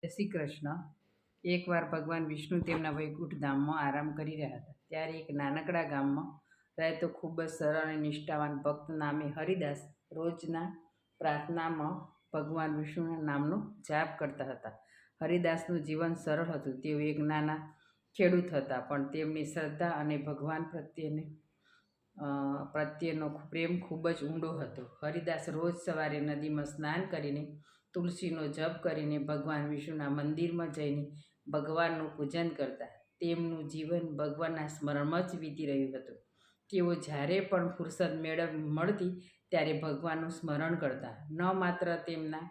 જય શ્રી કૃષ્ણ। એકવાર ભગવાન વિષ્ણુ તેમના વૈકુંઠ ધામમાં આરામ કરી રહ્યા હતા, ત્યારે એક નાનકડા ગામમાં રહેતો ખૂબ જ સરળ અને નિષ્ઠાવાન ભક્ત નામે હરિદાસ રોજના પ્રાર્થનામાં ભગવાન વિષ્ણુના નામનો જાપ કરતા હતા। હરિદાસનું જીવન સરળ હતું। તેઓ એક નાના ખેડૂત હતા, પણ તેમની શ્રદ્ધા અને ભગવાન પ્રત્યેનો પ્રેમ ખૂબ જ ઊંડો હતો। હરિદાસ રોજ સવારે નદીમાં સ્નાન કરીને, તુલસીનો જપ કરીને, ભગવાન વિષ્ણુના મંદિરમાં જઈને ભગવાનનું પૂજન કરતા। તેમનું જીવન ભગવાનના સ્મરણમાં જ વીતી રહ્યું હતું। તેઓ જ્યારે પણ ફુરસદ મળતી ત્યારે ભગવાનનું સ્મરણ કરતા। ન માત્ર તેમના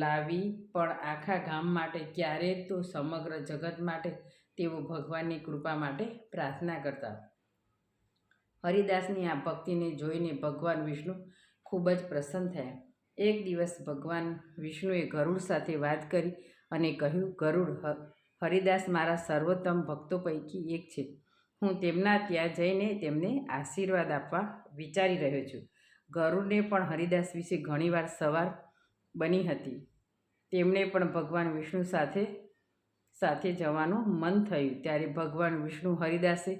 લાવી પણ આખા ગામ માટે, ક્યારેય તો સમગ્ર જગત માટે તેઓ ભગવાનની કૃપા માટે પ્રાર્થના કરતા। હરિદાસની આ ભક્તિને જોઈને ભગવાન વિષ્ણુ ખૂબ જ પ્રસન્ન થયા। એક દિવસ ભગવાન વિષ્ણુએ ગરુડ સાથે વાત કરી અને કહ્યું, ગરુડ, હરિદાસ મારા સર્વોત્તમ ભક્તો પૈકી એક છે। હું તેમના ત્યાં જઈને તેમને આશીર્વાદ આપવા વિચારી રહ્યો છું। ગરુડને પણ હરિદાસ વિશે ઘણીવાર સવાર બની હતી। તેમણે પણ ભગવાન વિષ્ણુ સાથે જવાનું મન થયું। ત્યારે ભગવાન વિષ્ણુ હરિદાસે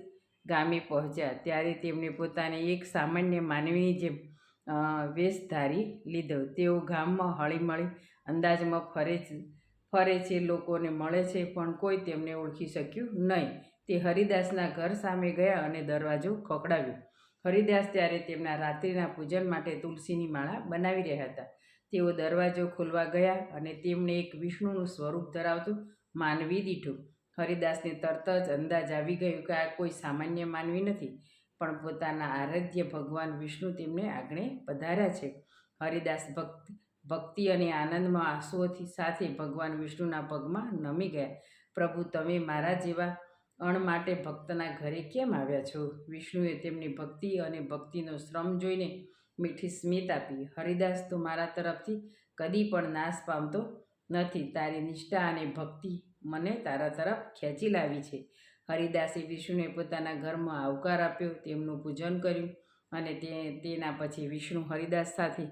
ગામે પહોંચ્યા ત્યારે તેમણે પોતાને એક સામાન્ય માનવીની જેમ વેશ ધારી લીધો। તેઓ ગામમાં હળીમળી અંદાજમાં ફરે છે, લોકોને મળે છે, પણ કોઈ તેમને ઓળખી શક્યું નહીં। તે હરિદાસના ઘર સામે ગયા અને દરવાજો ખખડાવ્યો। હરિદાસ ત્યારે તેમના રાત્રિના પૂજન માટે તુલસીની માળા બનાવી રહ્યા હતા। તેઓ દરવાજો ખોલવા ગયા અને તેમણે એક વિષ્ણુનું સ્વરૂપ ધરાવતું માનવી દીઠું। હરિદાસને તરત જ અંદાજ આવી ગયો કે આ કોઈ સામાન્ય માનવી નથી, પણ પોતાના આરાધ્ય ભગવાન વિષ્ણુ તેમને આંગણે પધાર્યા છે। હરિદાસ ભક્તિ અને આનંદમાં આંસુઓથી સાથે ભગવાન વિષ્ણુના પગમાં નમી ગયા। પ્રભુ, તમે મારા જેવા માટે ભક્તના ઘરે કેમ આવ્યા છો? વિષ્ણુએ તેમની ભક્તિ અને ભક્તિનો શ્રમ જોઈને મીઠી સ્મિત આપી। હરિદાસ, તું મારા તરફથી કદી પણ નાશ પામતો નથી। તારી નિષ્ઠા અને ભક્તિ મને તારા તરફ ખેંચી લાવી છે। હરિદાસે વિષ્ણુને પોતાના ઘરમાં આવકાર આપ્યો, તેમનું પૂજન કર્યું અને તેના પછી વિષ્ણુ હરિદાસ સાથે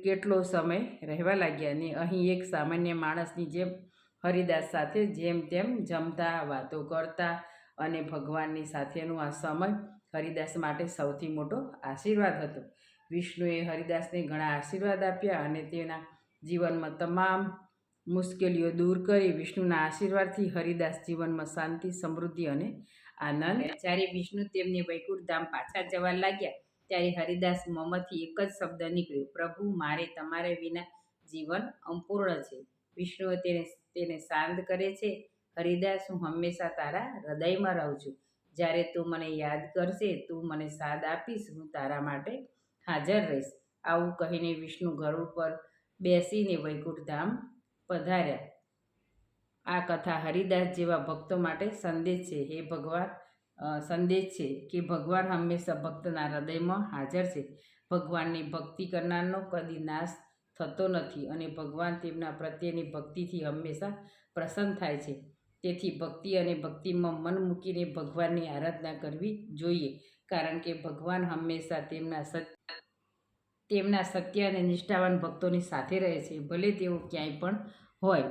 કેટલો સમય રહેવા લાગ્યા ને અહીં એક સામાન્ય માણસની જેમ હરિદાસ સાથે જેમ તેમ જમતા, વાતો કરતા અને ભગવાનની સાથેનો આ સમય હરિદાસ માટે સૌથી મોટો આશીર્વાદ હતો। વિષ્ણુએ હરિદાસને ઘણા આશીર્વાદ આપ્યા અને તેના જીવનમાં તમામ મુશ્કેલીઓ દૂર કરી। વિષ્ણુના આશીર્વાદથી હરિદાસ જીવનમાં શાંતિ, સમૃદ્ધિ અને આનંદ। જ્યારે વિષ્ણુ તેમને વૈકુંઠ ધામ પાછા જવા લાગ્યા ત્યારે હરિદાસ મોંમાંથી એક જ શબ્દ નીકળ્યો, પ્રભુ, મારે તમારે વિના જીવન અપૂર્ણ છે। વિષ્ણુએ તેને શાંત કરે છે, હરિદાસ, હું હંમેશા તારા હૃદયમાં રહું છું। જ્યારે તું મને યાદ કરશે, તું મને સાથ આપીશ, હું તારા માટે હાજર રહીશ। આવું કહીને વિષ્ણુ ગરુડ પર બેસીને વૈકુંઠ ધામ પધાર્યા। આ કથા હરિદાસ જેવા ભક્તો માટે સંદેશ છે કે ભગવાન હંમેશા ભક્તના હૃદયમાં હાજર છે। ભગવાનની ભક્તિ કરનારનો કદી નાશ થતો નથી અને ભગવાન તેમના પ્રત્યેની ભક્તિથી હંમેશા પ્રસન્ન થાય છે। તેથી ભક્તિ અને ભક્તિમાં મન મૂકીને ભગવાનની આરાધના કરવી જોઈએ, કારણ કે ભગવાન હંમેશા તેમના સત્ય અને નિષ્ઠાવાન ભક્તોની સાથે રહે છે, ભલે તેઓ ક્યાંય પણ હોય।